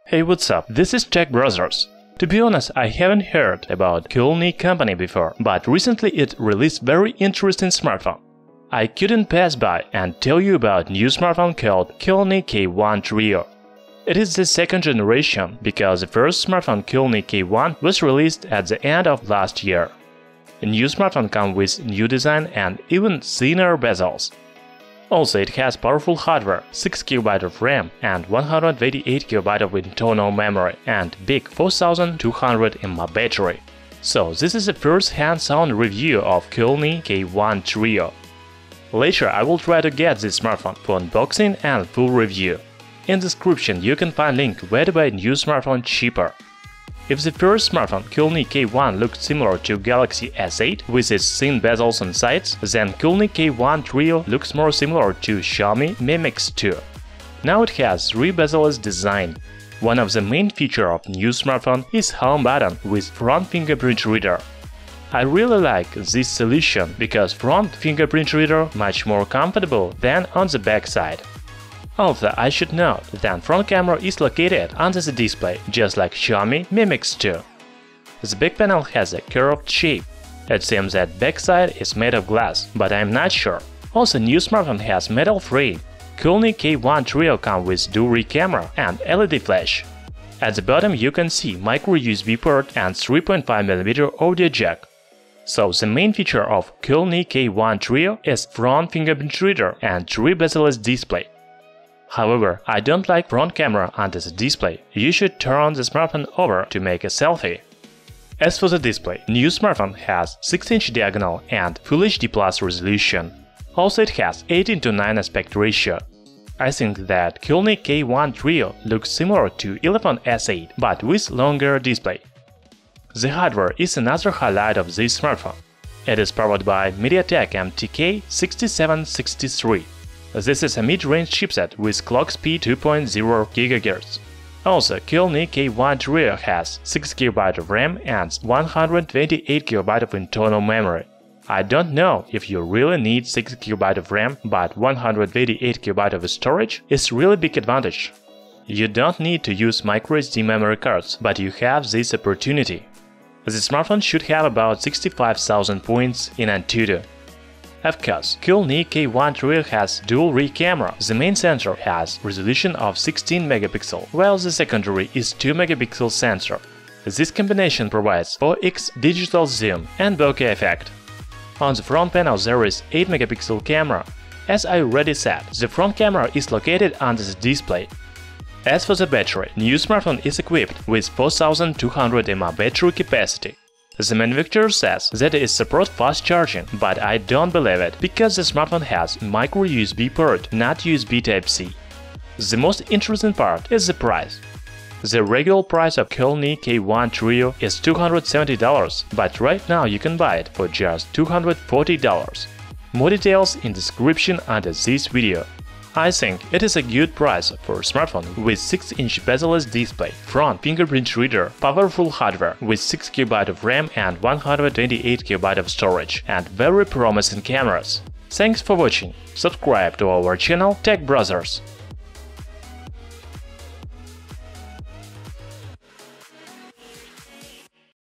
Hey, what's up? This is Tech Brothers. To be honest, I haven't heard about Qiaomi company before, but recently it released very interesting smartphone. I couldn't pass by and tell you about new smartphone called Qiaomi K1 Trio. It is the second generation because the first smartphone Qiaomi K1 was released at the end of last year. The new smartphone comes with new design and even thinner bezels. Also, it has powerful hardware, 6GB of RAM and 128GB of internal memory and big 4200 mAh battery. So this is the first hands-on review of Qiaomi K1 Trio. Later I will try to get this smartphone for unboxing and full review. In the description you can find link where to buy new smartphone cheaper. If the first smartphone Qiaomi K1 looked similar to Galaxy S8 with its thin bezels and sides, then Qiaomi K1 Trio looks more similar to Xiaomi Mi Mix 2. Now it has 3 bezel-less design. One of the main features of new smartphone is home button with front fingerprint reader. I really like this solution because front fingerprint reader much more comfortable than on the back side. Also, I should note that front camera is located under the display, just like Xiaomi Mi Mix 2. The back panel has a curved shape. It seems that backside is made of glass, but I'm not sure. Also, new smartphone has metal frame. Qiaomi K1 Trio comes with dual camera and LED flash. At the bottom you can see micro USB port and 3.5mm audio jack. So the main feature of Qiaomi K1 Trio is front fingerprint reader and 3 bezel-less display. However, I don't like front camera under the display. You should turn the smartphone over to make a selfie. As for the display, new smartphone has 6-inch diagonal and Full HD Plus resolution. Also it has 18:9 aspect ratio. I think that Qiaomi K1 Trio looks similar to iPhone S8 but with longer display. The hardware is another highlight of this smartphone. It is powered by MediaTek MTK 6763. This is a mid-range chipset with clock speed 2.0 GHz. Also, Qiaomi K1 Trio has 6GB of RAM and 128GB of internal memory. I don't know if you really need 6GB of RAM, but 128GB of storage is really big advantage. You don't need to use microSD memory cards, but you have this opportunity. The smartphone should have about 65,000 points in Antutu. Of course, Qiaomi K1 Trio has dual rear camera. The main sensor has resolution of 16 megapixel, while the secondary is 2 megapixel sensor. This combination provides 4x digital zoom and bokeh effect. On the front panel there is 8 megapixel camera. As I already said, the front camera is located under the display. As for the battery, new smartphone is equipped with 4200 mAh battery capacity. The manufacturer says that it supports fast charging, but I don't believe it, because the smartphone has micro USB port, not USB Type-C. The most interesting part is the price. The regular price of Qiaomi K1 Trio is $270, but right now you can buy it for just $240. More details in the description under this video. I think it is a good price for a smartphone with 6-inch bezel-less display, front fingerprint reader, powerful hardware with 6GB of RAM and 128GB of storage, and very promising cameras. Thanks for watching. Subscribe to our channel Tech Brothers.